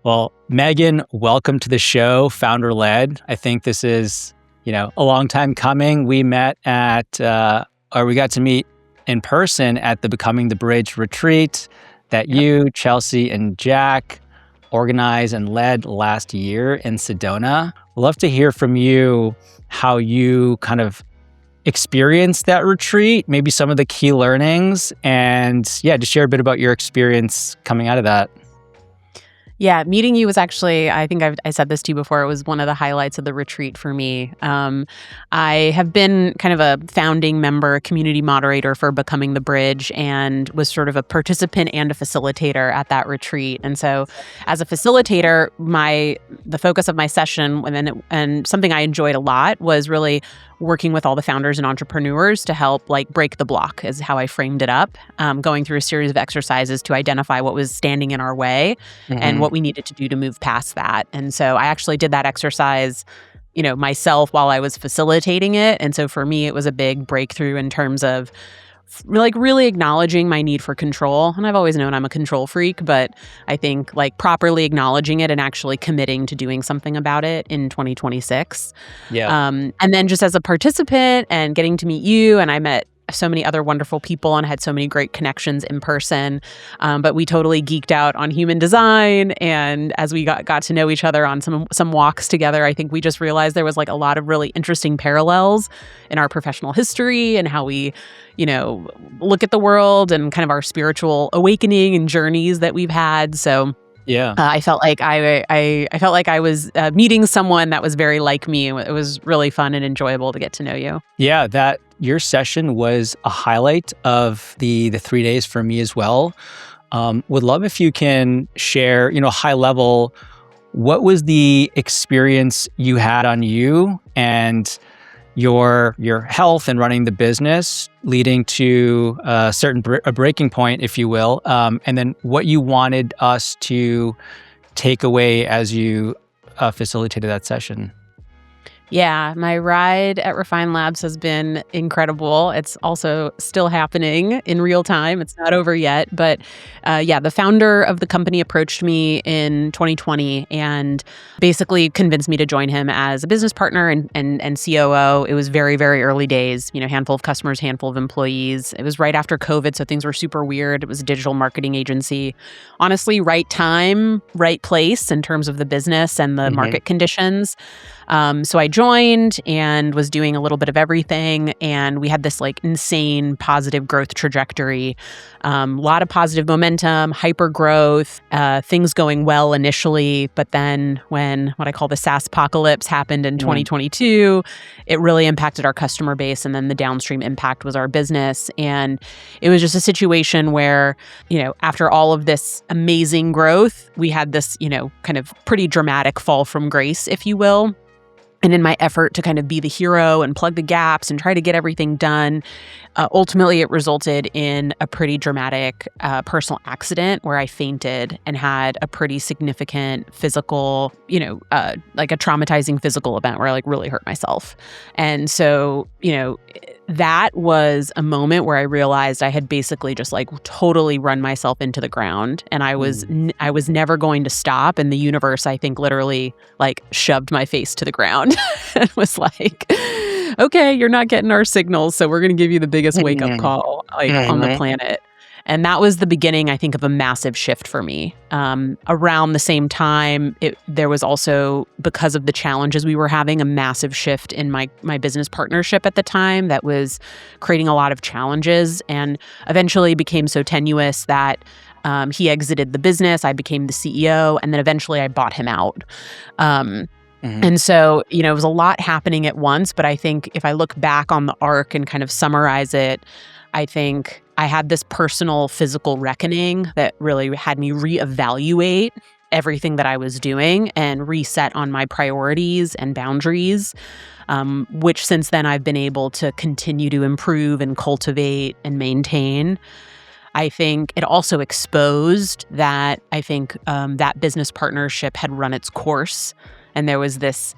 Well, Megan, welcome to the show, founder-led. I think this is, a long time coming. We met we got to meet in person at the Becoming the Bridge retreat that you, Chelsea, and Jack organized and led last year in Sedona. We'd love to hear from you how you kind of experienced that retreat, maybe some of the key learnings, and just share a bit about your experience coming out of that. Yeah, meeting you was actually, I think I said this to you before, it was one of the highlights of the retreat for me. I have been kind of a founding member, community moderator for Becoming the Bridge, and was sort of a participant and a facilitator at that retreat. And so as a facilitator, the focus of my session and something I enjoyed a lot was really working with all the founders and entrepreneurs to help break the block is how I framed it up, going through a series of exercises to identify what was standing in our way and what we needed to do to move past that. And so I actually did that exercise, myself while I was facilitating it. And so for me, it was a big breakthrough in terms of really acknowledging my need for control. And I've always known I'm a control freak, but I think properly acknowledging it and actually committing to doing something about it in 2026. Yeah. And then just as a participant and getting to meet you, and I met so many other wonderful people and had so many great connections in person. But we totally geeked out on human design. And as we got to know each other on some walks together, I think we just realized there was a lot of really interesting parallels in our professional history and how we, look at the world and kind of our spiritual awakening and journeys that we've had. So I felt like I was meeting someone that was very like me. It was really fun and enjoyable to get to know you. Yeah, your session was a highlight of the 3 days for me as well. Would love if you can share, high level, what was the experience you had on you and your health and running the business, leading to a breaking point, if you will, and then what you wanted us to take away as you facilitated that session. Yeah, my ride at Refine Labs has been incredible. It's also still happening in real time. It's not over yet. But the founder of the company approached me in 2020 and basically convinced me to join him as a business partner and COO. It was very, very early days, handful of customers, handful of employees. It was right after COVID, so things were super weird. It was a digital marketing agency. Honestly, right time, right place in terms of the business and the market conditions. So I joined and was doing a little bit of everything, and we had this insane positive growth trajectory, a lot of positive momentum, hyper growth, things going well initially, but then when what I call the SaaS apocalypse happened in 2022, it really impacted our customer base, and then the downstream impact was our business. And it was just a situation where, after all of this amazing growth, we had this, kind of pretty dramatic fall from grace, if you will. And in my effort to kind of be the hero and plug the gaps and try to get everything done, ultimately it resulted in a pretty dramatic personal accident where I fainted and had a pretty significant physical, a traumatizing physical event where I really hurt myself. And so, that was a moment where I realized I had basically just totally run myself into the ground, and I was never going to stop. And the universe, I think, literally shoved my face to the ground and was like, okay, you're not getting our signals, so we're going to give you the biggest wake up call on the planet. And that was the beginning, I think, of a massive shift for me. Around the same time, there was also, because of the challenges we were having, a massive shift in my business partnership at the time that was creating a lot of challenges and eventually became so tenuous that he exited the business, I became the CEO, and then eventually I bought him out. And so, it was a lot happening at once, but I think if I look back on the arc and kind of summarize it, I think I had this personal physical reckoning that really had me reevaluate everything that I was doing and reset on my priorities and boundaries, which since then I've been able to continue to improve and cultivate and maintain. I think it also exposed that that business partnership had run its course, and there was this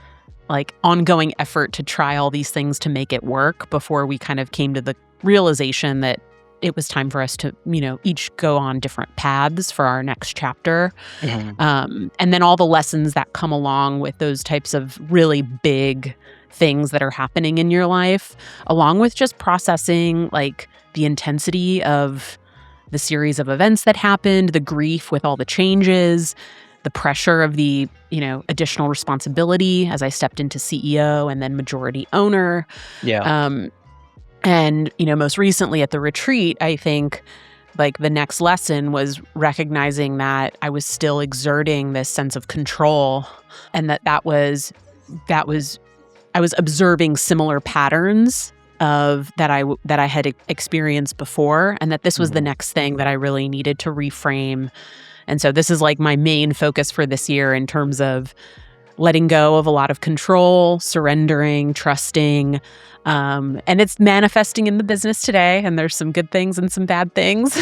ongoing effort to try all these things to make it work before we kind of came to the realization that it was time for us to, each go on different paths for our next chapter. And then all the lessons that come along with those types of really big things that are happening in your life, along with just processing like the intensity of the series of events that happened, the grief with all the changes, the pressure of the, additional responsibility as I stepped into CEO and then majority owner. And, most recently at the retreat, I think like the next lesson was recognizing that I was still exerting this sense of control, and I was observing similar patterns of that I had experienced before, and that this was the next thing that I really needed to reframe. And so this is like my main focus for this year in terms of letting go of a lot of control, surrendering, trusting, and it's manifesting in the business today. And there's some good things and some bad things,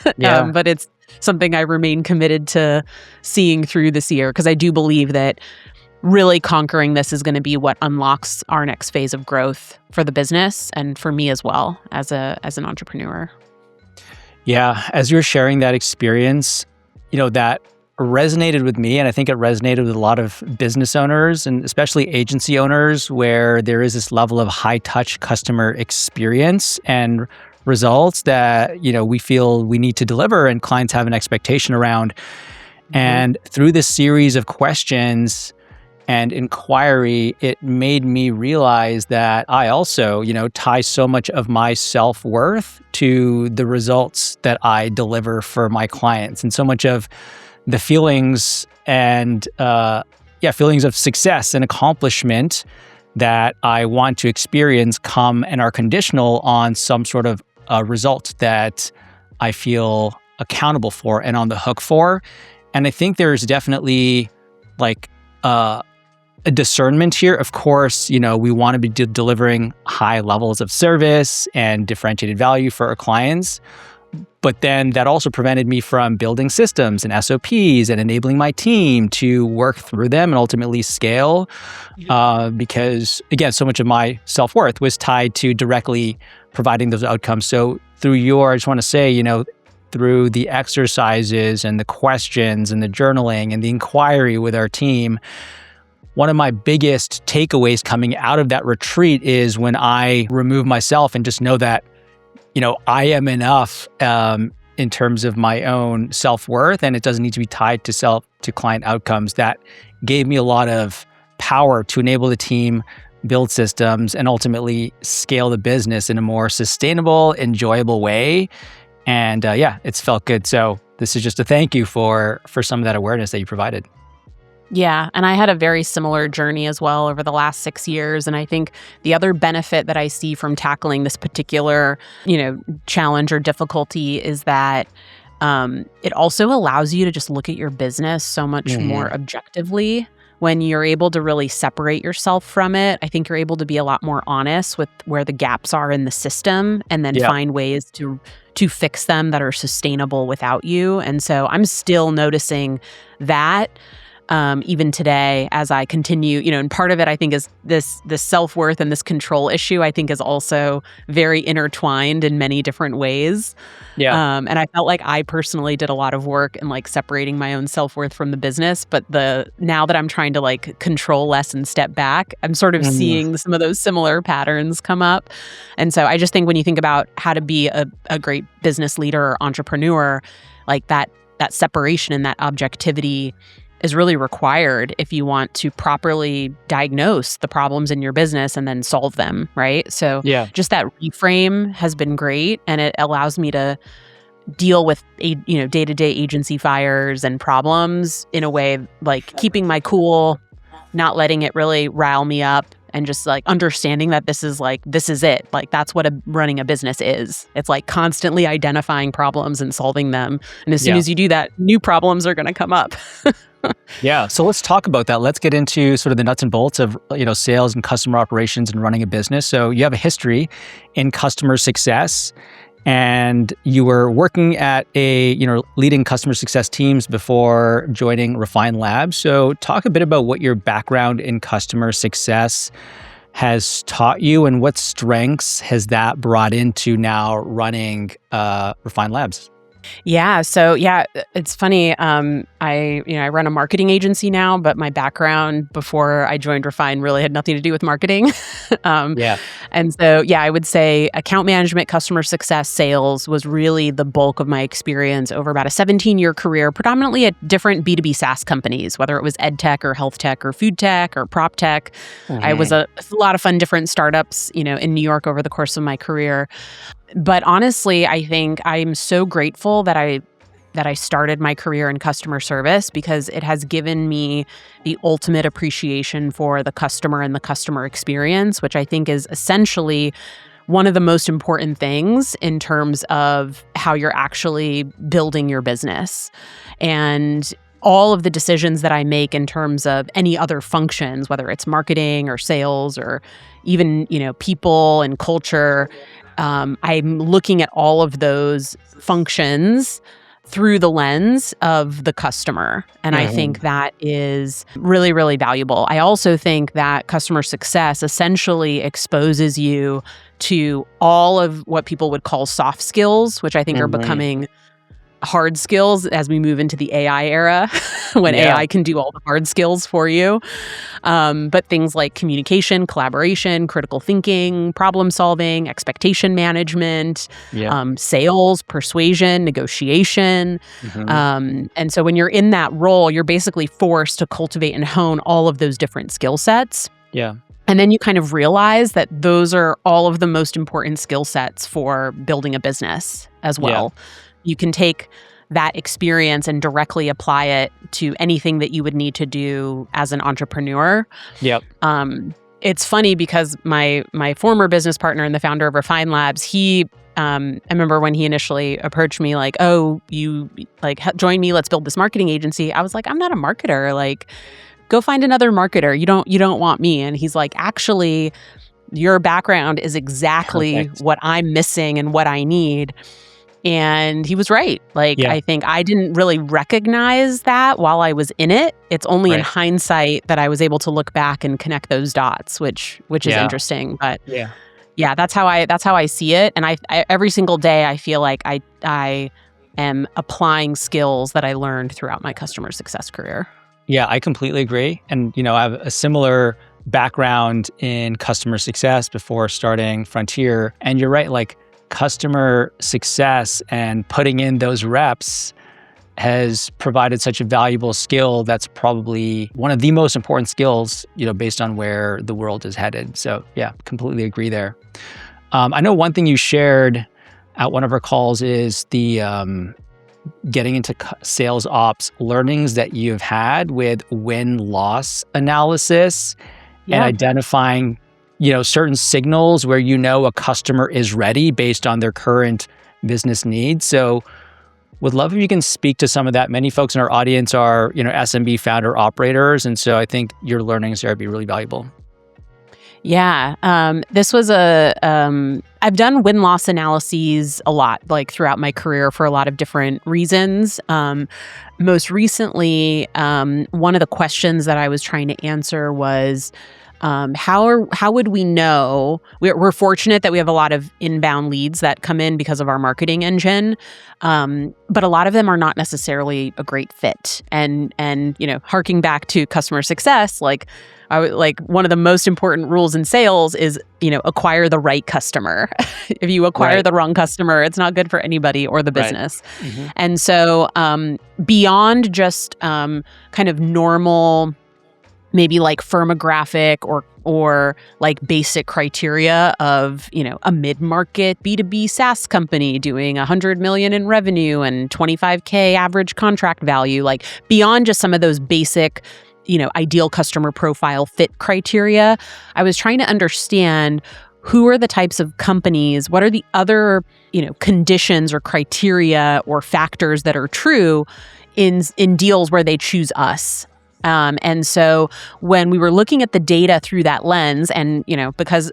but it's something I remain committed to seeing through this year, because I do believe that really conquering this is going to be what unlocks our next phase of growth for the business and for me as well as an entrepreneur. Yeah, as you're sharing that experience, that resonated with me, and I think it resonated with a lot of business owners and especially agency owners, where there is this level of high-touch customer experience and results that, we feel we need to deliver and clients have an expectation around. And through this series of questions and inquiry, it made me realize that I also, tie so much of my self-worth to the results that I deliver for my clients. And so much of the feelings and, feelings of success and accomplishment that I want to experience come and are conditional on some sort of result that I feel accountable for and on the hook for. And I think there's definitely like, a discernment here. Of course, we want to be delivering high levels of service and differentiated value for our clients. But then that also prevented me from building systems and SOPs and enabling my team to work through them and ultimately scale. Because again, so much of my self-worth was tied to directly providing those outcomes. So I just want to say, through the exercises and the questions and the journaling and the inquiry with our team, one of my biggest takeaways coming out of that retreat is when I remove myself and just know that, I am enough in terms of my own self-worth, and it doesn't need to be tied to client outcomes. That gave me a lot of power to enable the team, build systems, and ultimately scale the business in a more sustainable, enjoyable way. And it's felt good. So this is just a thank you for some of that awareness that you provided. Yeah. And I had a very similar journey as well over the last 6 years. And I think the other benefit that I see from tackling this particular, challenge or difficulty is that it also allows you to just look at your business so much more objectively. When you're able to really separate yourself from it, I think you're able to be a lot more honest with where the gaps are in the system, and then find ways to fix them that are sustainable without you. And so I'm still noticing that even today as I continue, and part of it I think is this self-worth and this control issue I think is also very intertwined in many different ways. And I felt like I personally did a lot of work in like separating my own self-worth from the business, but now that I'm trying to like control less and step back, I'm sort of seeing some of those similar patterns come up. And so I just think when you think about how to be a great business leader or entrepreneur, like that separation and that objectivity is really required if you want to properly diagnose the problems in your business and then solve them, right? So just that reframe has been great, and it allows me to deal with day-to-day agency fires and problems in a way like keeping my cool, not letting it really rile me up, and just like understanding that this is it. Like that's what running a business is. It's like constantly identifying problems and solving them. And as soon as you do that, new problems are going to come up. Yeah. So let's talk about that. Let's get into sort of the nuts and bolts of, sales and customer operations and running a business. So you have a history in customer success, and you were working at leading customer success teams before joining Refine Labs. So talk a bit about what your background in customer success has taught you, and what strengths has that brought into now running Refine Labs? Yeah. So it's funny. I run a marketing agency now, but my background before I joined Refine really had nothing to do with marketing. um, Yeah. and so I would say account management, customer success, sales was really the bulk of my experience over about a 17-year career, predominantly at different B2B SaaS companies, whether it was ed tech or health tech or food tech or prop tech. I was a lot of fun different startups, in New York over the course of my career. But honestly, I think I'm so grateful that I started my career in customer service, because it has given me the ultimate appreciation for the customer and the customer experience, which I think is essentially one of the most important things in terms of how you're actually building your business. And all of the decisions that I make in terms of any other functions, whether it's marketing or sales or even, people and culture, I'm looking at all of those functions through the lens of the customer. And I think that is really, really valuable. I also think that customer success essentially exposes you to all of what people would call soft skills, which I think are becoming hard skills as we move into the AI era, when AI can do all the hard skills for you. But things like communication, collaboration, critical thinking, problem solving, expectation management, sales, persuasion, negotiation. And so when you're in that role, you're basically forced to cultivate and hone all of those different skill sets. Yeah. And then you kind of realize that those are all of the most important skill sets for building a business as well. You can take that experience and directly apply it to anything that you would need to do as an entrepreneur. Yep. It's funny because my former business partner and the founder of Refine Labs, I remember when he initially approached me like, "Oh, you join me, let's build this marketing agency." I was like, "I'm not a marketer. Like, go find another marketer. You don't want me." And he's like, "Actually, your background is exactly what I'm missing and what I need." And he was right. I think I didn't really recognize that while I was in it. It's only in hindsight that I was able to look back and connect those dots, which is interesting. But that's how I see it. And I every single day I feel like I am applying skills that I learned throughout my customer success career. Yeah, I completely agree. And I have a similar background in customer success before starting Frontier. And you're right, customer success and putting in those reps has provided such a valuable skill. That's probably one of the most important skills, based on where the world is headed. So yeah, completely agree there. I know one thing you shared at one of our calls is the getting into sales ops learnings that you've had with win-loss analysis and identifying certain signals where a customer is ready based on their current business needs. So would love if you can speak to some of that. Many folks in our audience are, SMB founder operators. And so I think your learnings there would be really valuable. Yeah. This was I've done win-loss analyses a lot, throughout my career for a lot of different reasons. Most recently, one of the questions that I was trying to answer was, how would we know? We're fortunate that we have a lot of inbound leads that come in because of our marketing engine, but a lot of them are not necessarily a great fit. And harking back to customer success, one of the most important rules in sales is acquire the right customer. If you acquire the wrong customer, it's not good for anybody or the business. And so beyond just kind of normal, maybe firmographic or basic criteria of, a mid-market B2B SaaS company doing 100 million in revenue and 25K average contract value, beyond just some of those basic, ideal customer profile fit criteria, I was trying to understand who are the types of companies, what are the other, conditions or criteria or factors that are true in deals where they choose us. And so when we were looking at the data through that lens, and because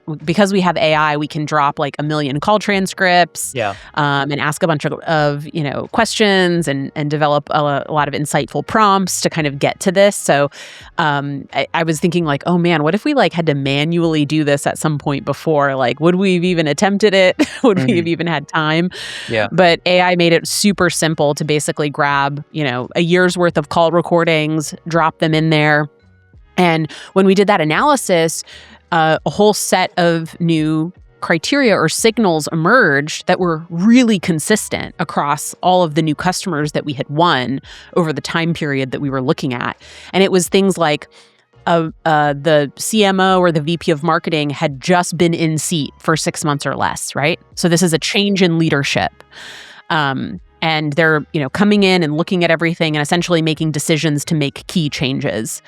we have AI, we can drop like 1 million call transcripts, and ask a bunch of questions and develop a lot of insightful prompts to kind of get to this. So I was thinking like, oh man, what if we like had to manually do this at some point before? Like, would we have even attempted it? Would we have even had time? But AI made it super simple to basically grab a year's worth of call recordings, drop them in there. And when we did that analysis, a whole set of new criteria or signals emerged that were really consistent across all of the new customers that we had won over the time period that we were looking at. And it was things like the CMO or the VP of marketing had just been in seat for 6 months or less, right? So this is a change in leadership. And they're, coming in and looking at everything and essentially making decisions to make key changes.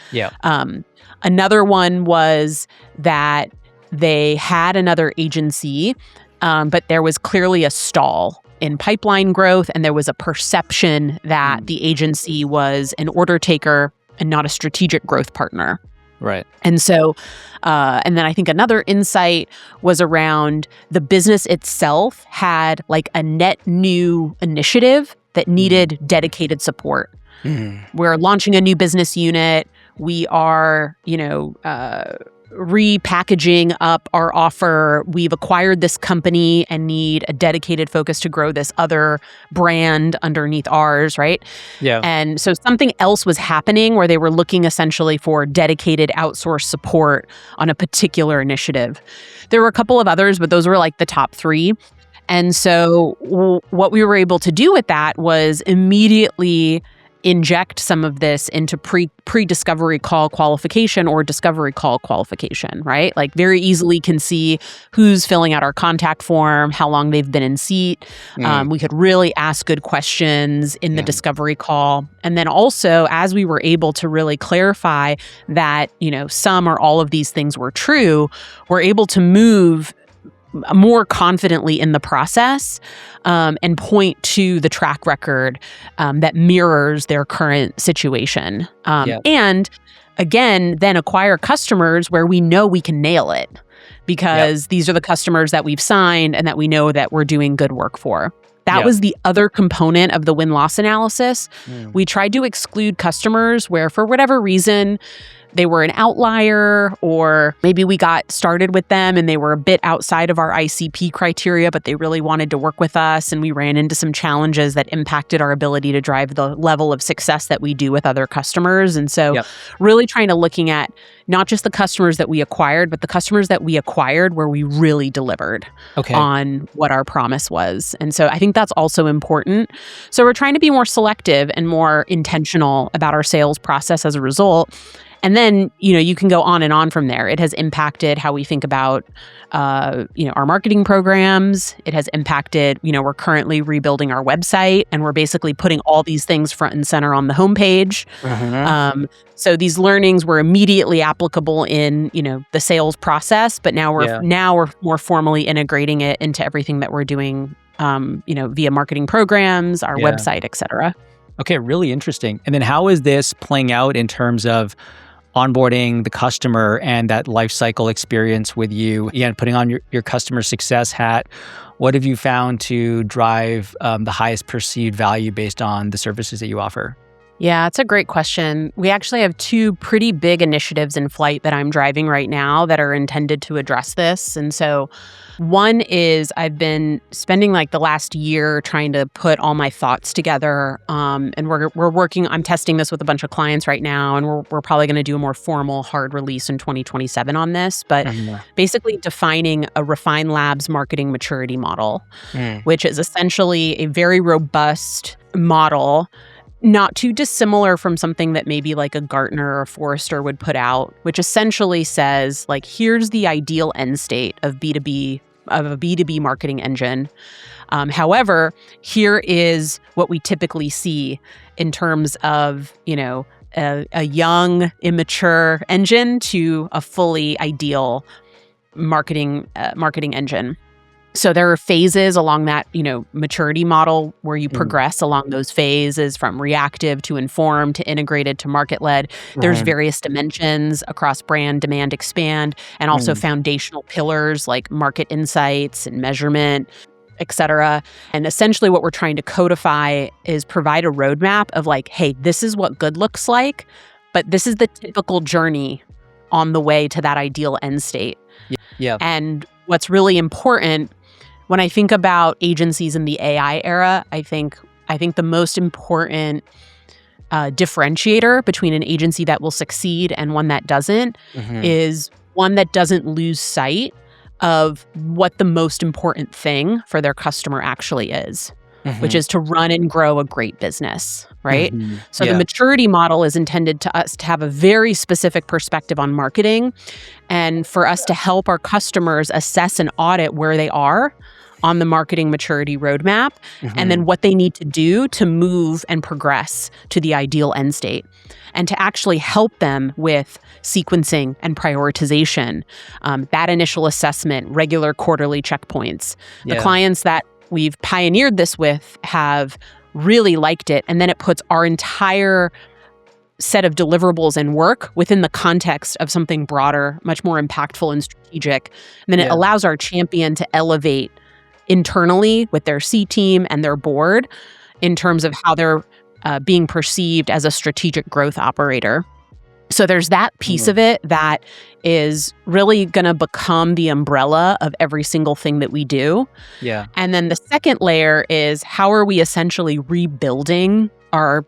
Another one was that they had another agency, but there was clearly a stall in pipeline growth, and there was a perception that the agency was an order taker and not a strategic growth partner. Right. And so, and then I think another insight was around the business itself had like a net new initiative that needed dedicated support. We're launching a new business unit. We are, repackaging up our offer. We've acquired this company and need a dedicated focus to grow this other brand underneath ours, right? And so something else was happening where they were looking essentially for dedicated outsourced support on a particular initiative. There were a couple of others, but those were like the top 3. And so what we were able to do with that was immediately inject some of this into pre-discovery call qualification or discovery call qualification, right? Like very easily can see who's filling out our contact form, how long they've been in seat. We could really ask good questions in the discovery call. And then also, as we were able to really clarify that, some or all of these things were true, we're able to move more confidently in the process and point to the track record that mirrors their current situation. And again, then acquire customers where we know we can nail it because these are the customers that we've signed and that we know that we're doing good work for. That was the other component of the win-loss analysis. We tried to exclude customers where, for whatever reason, they were an outlier, or maybe we got started with them and they were a bit outside of our ICP criteria, but they really wanted to work with us, and we ran into some challenges that impacted our ability to drive the level of success that we do with other customers. And so really trying to looking at not just the customers that we acquired, but the customers that we acquired where we really delivered on what our promise was. And so I think that's also important. So we're trying to be more selective and more intentional about our sales process as a result. And then, you can go on and on from there. It has impacted how we think about, our marketing programs. It has impacted, we're currently rebuilding our website, and we're basically putting all these things front and center on the homepage. So these learnings were immediately applicable in, the sales process, but now we're more formally integrating it into everything that we're doing, via marketing programs, our website, et cetera. Okay, really interesting. And then how is this playing out in terms of onboarding the customer and that life cycle experience with you? Again, putting on your customer success hat, what have you found to drive the highest perceived value based on the services that you offer? Yeah, it's a great question. We actually have 2 pretty big initiatives in flight that I'm driving right now that are intended to address this. And so one is I've been spending like the last year trying to put all my thoughts together. And we're working, I'm testing this with a bunch of clients right now, and we're probably going to do a more formal hard release in 2027 on this. But basically defining a Refine Labs marketing maturity model, which is essentially a very robust model, not too dissimilar from something that maybe like a Gartner or Forrester would put out, which essentially says like, here's the ideal end state of a B2B marketing engine. However, here is what we typically see in terms of, a young, immature engine to a fully ideal marketing engine. So there are phases along that, maturity model where you progress along those phases from reactive to informed to integrated to market-led. There's various dimensions across brand, demand, expand, and also foundational pillars like market insights and measurement, et cetera. And essentially what we're trying to codify is provide a roadmap of like, hey, this is what good looks like, but this is the typical journey on the way to that ideal end state. Yeah. And what's really important when I think about agencies in the AI era, I think the most important differentiator between an agency that will succeed and one that doesn't is one that doesn't lose sight of what the most important thing for their customer actually is, which is to run and grow a great business, right? So the maturity model is intended to us to have a very specific perspective on marketing and for us to help our customers assess and audit where they are on the marketing maturity roadmap, and then what they need to do to move and progress to the ideal end state, and to actually help them with sequencing and prioritization, that initial assessment, regular quarterly checkpoints. The clients that we've pioneered this with have really liked it, and then it puts our entire set of deliverables and work within the context of something broader, much more impactful and strategic. And then it allows our champion to elevate internally with their C team and their board in terms of how they're being perceived as a strategic growth operator. So there's that piece of it that is really going to become the umbrella of every single thing that we do. Yeah. And then the second layer is how are we essentially rebuilding our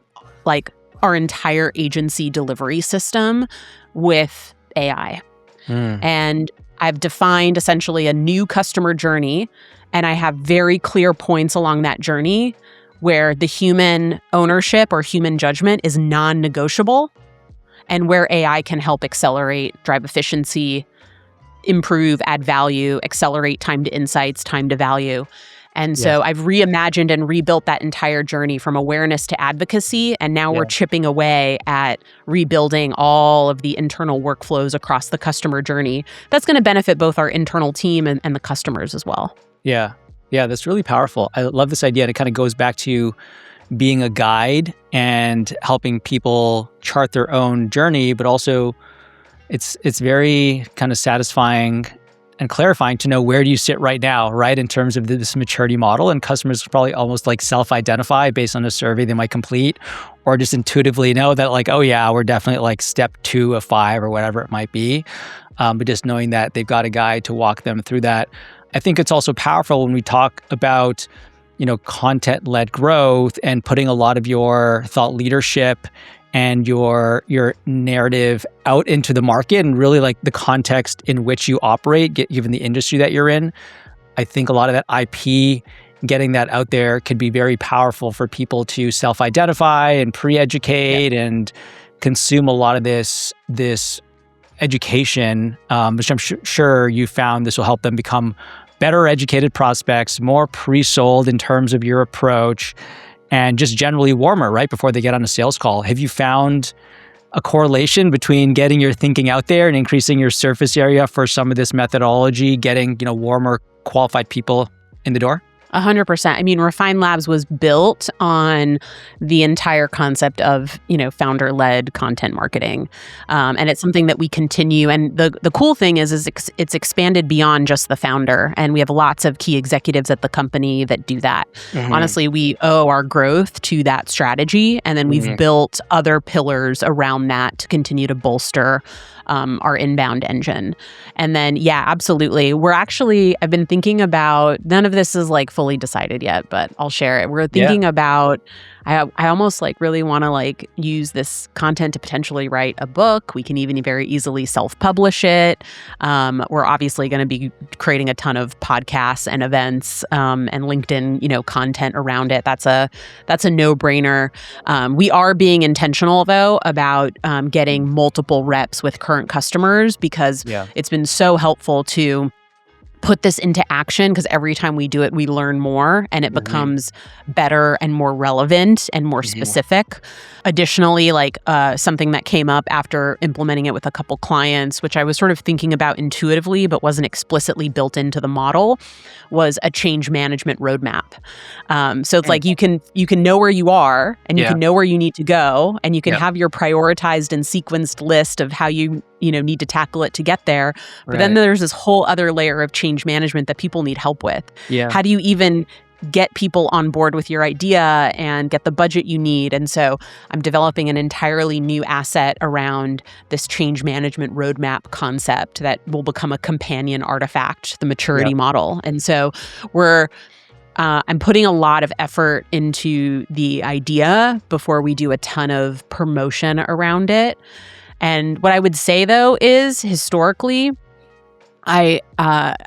entire agency delivery system with AI. And I've defined essentially a new customer journey, and I have very clear points along that journey where the human ownership or human judgment is non-negotiable, and where AI can help accelerate, drive efficiency, improve, add value, accelerate time to insights, time to value. And so I've reimagined and rebuilt that entire journey from awareness to advocacy, and now we're chipping away at rebuilding all of the internal workflows across the customer journey. That's going to benefit both our internal team and the customers as well. Yeah, that's really powerful. I love this idea. And it kind of goes back to being a guide and helping people chart their own journey, but also it's very kind of satisfying and clarifying to know where do you sit right now, right, in terms of this maturity model. And customers probably almost like self-identify based on a survey they might complete, or just intuitively know that like, oh yeah, we're definitely like step 2 of 5 or whatever it might be. But just knowing that they've got a guide to walk them through that. I think it's also powerful when we talk about, content-led growth and putting a lot of your thought leadership and your narrative out into the market and really like the context in which you operate, given the industry that you're in. I think a lot of that IP, getting that out there could be very powerful for people to self-identify and pre-educate and consume a lot of this education, which I'm sure you found this will help them become better educated prospects, more pre-sold in terms of your approach, and just generally warmer, right, before they get on a sales call. Have you found a correlation between getting your thinking out there and increasing your surface area for some of this methodology, getting, warmer, qualified people in the door? 100%. I mean, Refine Labs was built on the entire concept of, founder-led content marketing. And it's something that we continue. And the cool thing is it's expanded beyond just the founder. And we have lots of key executives at the company that do that. Honestly, we owe our growth to that strategy. And then we've built other pillars around that to continue to bolster our inbound engine. And then, absolutely. I've been thinking about, none of this is like fully decided yet, but I'll share it. We're thinking about, I almost like really want to like use this content to potentially write a book. We can even very easily self-publish it. We're obviously going to be creating a ton of podcasts and events and LinkedIn, content around it. That's a no-brainer. We are being intentional though about getting multiple reps with current customers because it's been so helpful to put this into action, because every time we do it, we learn more and it becomes better and more relevant and more specific. Additionally, like something that came up after implementing it with a couple clients, which I was sort of thinking about intuitively but wasn't explicitly built into the model, was a change management roadmap. So it's like you can know where you are and you can know where you need to go, and you can have your prioritized and sequenced list of how you need to tackle it to get there. But then there's this whole other layer of change management that people need help with. How do you even get people on board with your idea and get the budget you need? And so I'm developing an entirely new asset around this change management roadmap concept that will become a companion artifact, the maturity model. And so I'm putting a lot of effort into the idea before we do a ton of promotion around it. And what I would say, though, is historically, I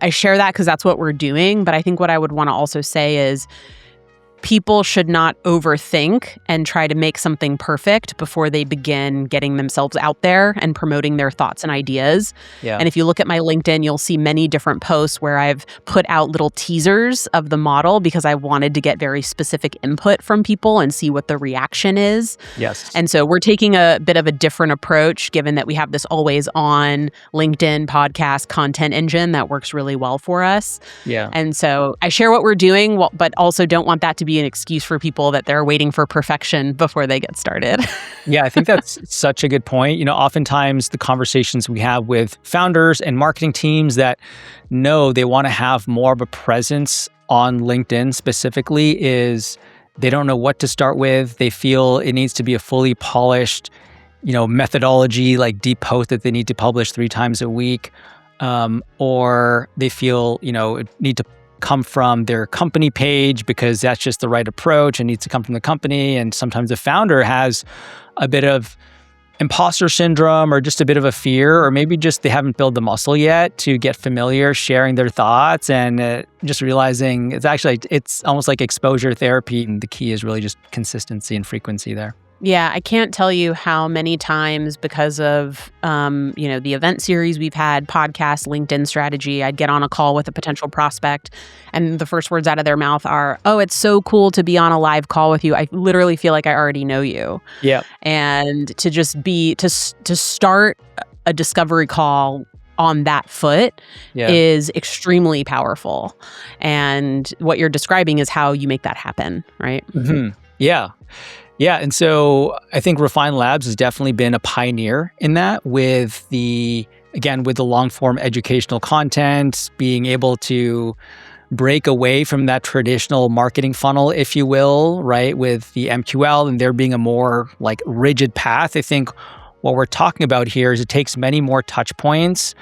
share that because that's what we're doing. But I think what I would want to also say is people should not overthink and try to make something perfect before they begin getting themselves out there and promoting their thoughts and ideas. And if you look at my LinkedIn, you'll see many different posts where I've put out little teasers of the model because I wanted to get very specific input from people and see what the reaction is. And so we're taking a bit of a different approach, given that we have this always on LinkedIn podcast content engine that works really well for us. And so I share what we're doing, but also don't want that to be an excuse for people that they're waiting for perfection before they get started. I think that's such a good point. Oftentimes the conversations we have with founders and marketing teams that know they want to have more of a presence on LinkedIn specifically is they don't know what to start with. They feel it needs to be a fully polished, methodology, like deep post that they need to publish 3 times a week. Or they feel, it need to come from their company page because that's just the right approach and needs to come from the company. And sometimes the founder has a bit of imposter syndrome or just a bit of a fear, or maybe just they haven't built the muscle yet to get familiar sharing their thoughts, and just realizing it's almost like exposure therapy. And the key is really just consistency and frequency there. Yeah, I can't tell you how many times because of, the event series we've had, podcast, LinkedIn strategy, I'd get on a call with a potential prospect and the first words out of their mouth are, "Oh, it's so cool to be on a live call with you. I literally feel like I already know you." And to just to start a discovery call on that foot is extremely powerful. And what you're describing is how you make that happen, right? And so I think Refine Labs has definitely been a pioneer in that with the long form educational content, being able to break away from that traditional marketing funnel, if you will, right? With the MQL and there being a more like rigid path. I think what we're talking about here is it takes many more touch points.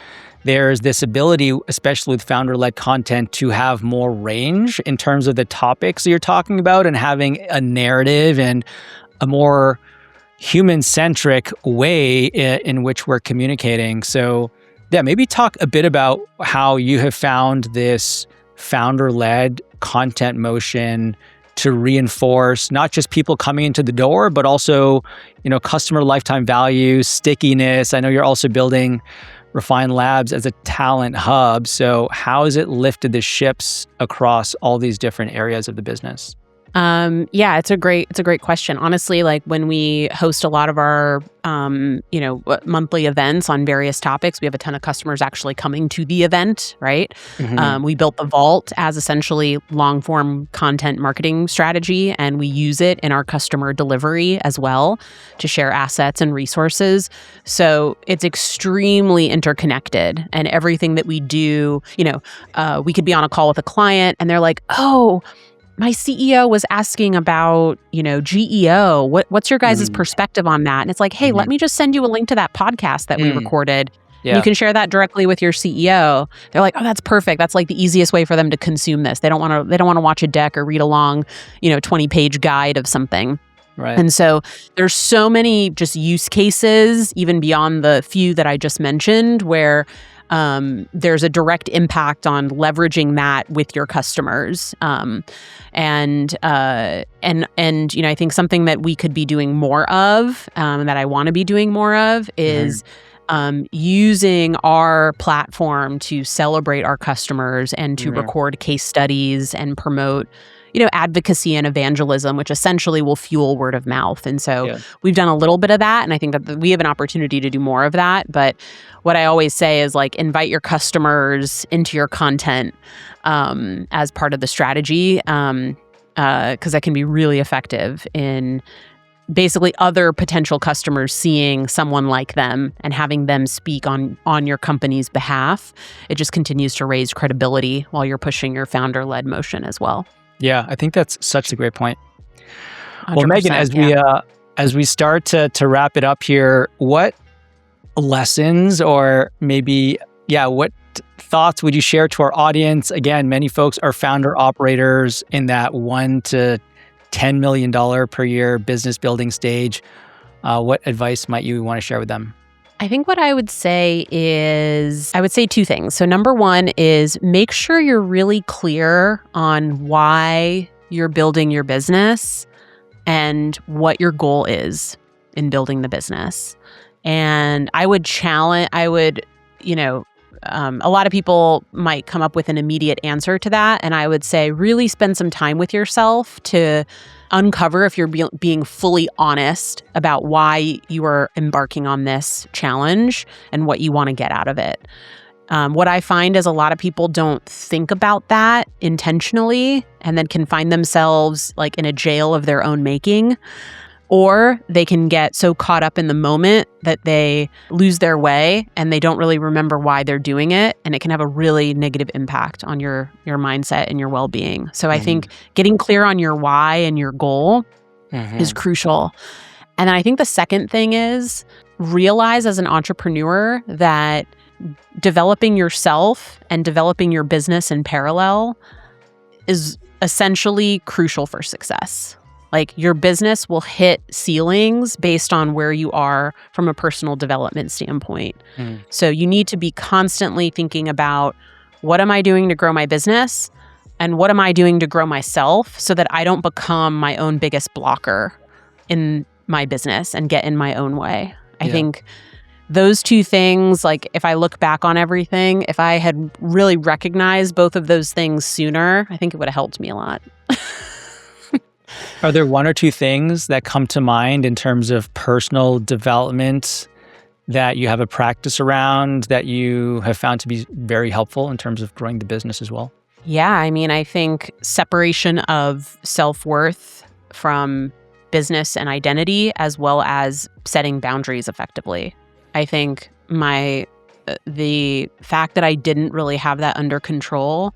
There's this ability, especially with founder-led content, to have more range in terms of the topics you're talking about and having a narrative and a more human-centric way in which we're communicating. So maybe talk a bit about how you have found this founder-led content motion to reinforce not just people coming into the door, but also, customer lifetime value, stickiness. I know you're also building Refine Labs as a talent hub. So how has it lifted the ships across all these different areas of the business? It's a great question. Honestly, like when we host a lot of our, monthly events on various topics, we have a ton of customers actually coming to the event, right? We built the Vault as essentially long form content marketing strategy, and we use it in our customer delivery as well to share assets and resources. So it's extremely interconnected, and everything that we do, we could be on a call with a client and they're like, "Oh, my CEO was asking about, GEO. What's your guys' perspective on that?" And it's like, "Hey, let me just send you a link to that podcast that we recorded. You can share that directly with your CEO." They're like, "Oh, that's perfect. That's like the easiest way for them to consume this. They don't want to watch a deck or read a long, 20-page guide of something." Right. And so there's so many just use cases, even beyond the few that I just mentioned, where there's a direct impact on leveraging that with your customers. And I think something that we could be doing more of, that I want to be doing more of, is using our platform to celebrate our customers and to Mhm. record case studies and promote, advocacy and evangelism, which essentially will fuel word of mouth. And so Yeah. we've done a little bit of that. And I think that we have an opportunity to do more of that. But what I always say is like, invite your customers into your content as part of the strategy, because that can be really effective in basically other potential customers seeing someone like them and having them speak on your company's behalf. It just continues to raise credibility while you're pushing your founder-led motion as well. Yeah, I think that's such a great point. Well, Megan, 100%, as we start to wrap it up here, what lessons or maybe what thoughts would you share to our audience? Again, many folks are founder operators in that $1 to $10 million per year business building stage. What advice might you want to share with them? I think what I would say is, I would say two things. So number one is make sure you're really clear on why you're building your business and what your goal is in building the business. And a lot of people might come up with an immediate answer to that. And I would say really spend some time with yourself to uncover if you're being fully honest about why you are embarking on this challenge and what you want to get out of it. What I find is a lot of people don't think about that intentionally and then can find themselves like in a jail of their own making. Or they can get so caught up in the moment that they lose their way and they don't really remember why they're doing it. And it can have a really negative impact on your mindset and your well-being. So I think getting clear on your why and your goal is crucial. And then I think the second thing is realize as an entrepreneur that developing yourself and developing your business in parallel is essentially crucial for success. Like your business will hit ceilings based on where you are from a personal development standpoint. So you need to be constantly thinking about what am I doing to grow my business and what am I doing to grow myself so that I don't become my own biggest blocker in my business and get in my own way. I think those two things, like if I look back on everything, if I had really recognized both of those things sooner, I think it would have helped me a lot. Are there one or two things that come to mind in terms of personal development that you have a practice around that you have found to be very helpful in terms of growing the business as well? Yeah, I mean, I think separation of self-worth from business and identity, as well as setting boundaries effectively. I think the fact that I didn't really have that under control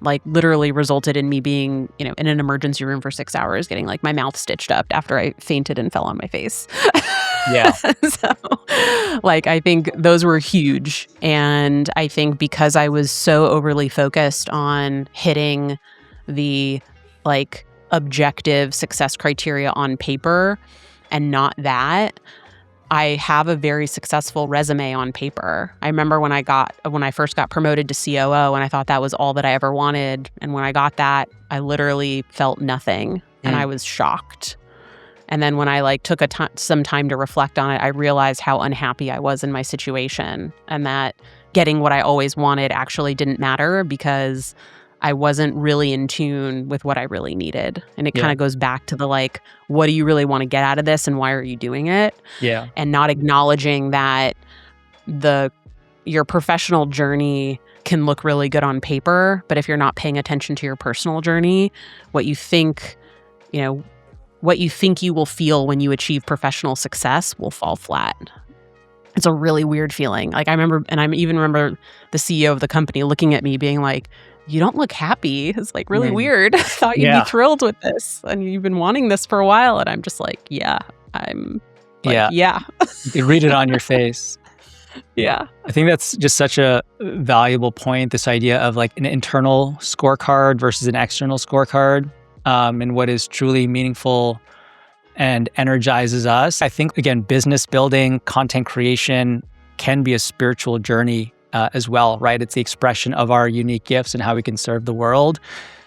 like literally resulted in me being, in an emergency room for 6 hours, getting like my mouth stitched up after I fainted and fell on my face. Yeah. So like, I think those were huge. And I think because I was so overly focused on hitting the like objective success criteria on paper and not that, I have a very successful resume on paper. I remember when I first got promoted to COO and I thought that was all that I ever wanted. And when I got that, I literally felt nothing and I was shocked. And then when I like took some time to reflect on it, I realized how unhappy I was in my situation and that getting what I always wanted actually didn't matter because I wasn't really in tune with what I really needed. And it kind of goes back to the like, what do you really want to get out of this and why are you doing it? Yeah. And not acknowledging that your professional journey can look really good on paper, but if you're not paying attention to your personal journey, what you think you will feel when you achieve professional success will fall flat. It's a really weird feeling. Like I even remember the CEO of the company looking at me being like, you don't look happy. It's like really weird. I thought you'd be thrilled with this and you've been wanting this for a while. And I'm just like, I'm like, You can read it on your face. Yeah. I think that's just such a valuable point, this idea of like an internal scorecard versus an external scorecard, and what is truly meaningful and energizes us. I think, again, business building, content creation can be a spiritual journey as well, right? It's the expression of our unique gifts and how we can serve the world.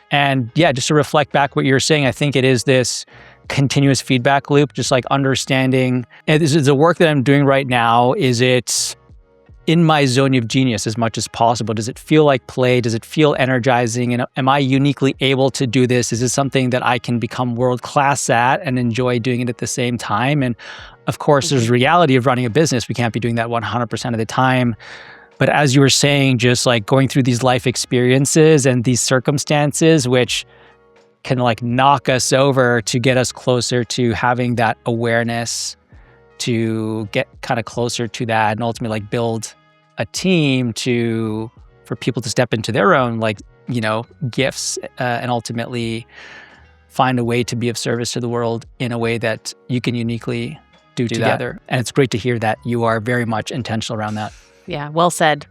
And just to reflect back what you were saying, I think it is this continuous feedback loop, just like understanding, and this is the work that I'm doing right now, is it in my zone of genius as much as possible? Does it feel like play? Does it feel energizing? And am I uniquely able to do this? Is this something that I can become world-class at and enjoy doing it at the same time? And of course, there's reality of running a business. We can't be doing that 100% of the time. But as you were saying, just like going through these life experiences and these circumstances, which can like knock us over to get us closer to having that awareness, to get kind of closer to that, and ultimately like build a team for people to step into their own gifts, and ultimately find a way to be of service to the world in a way that you can uniquely do together. And it's great to hear that you are very much intentional around that. Yeah, well said.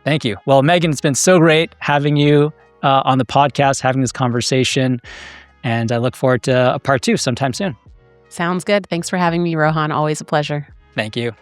Thank you. Well, Megan, it's been so great having you on the podcast, having this conversation, and I look forward to a part 2 sometime soon. Sounds good. Thanks for having me, Rohan. Always a pleasure. Thank you.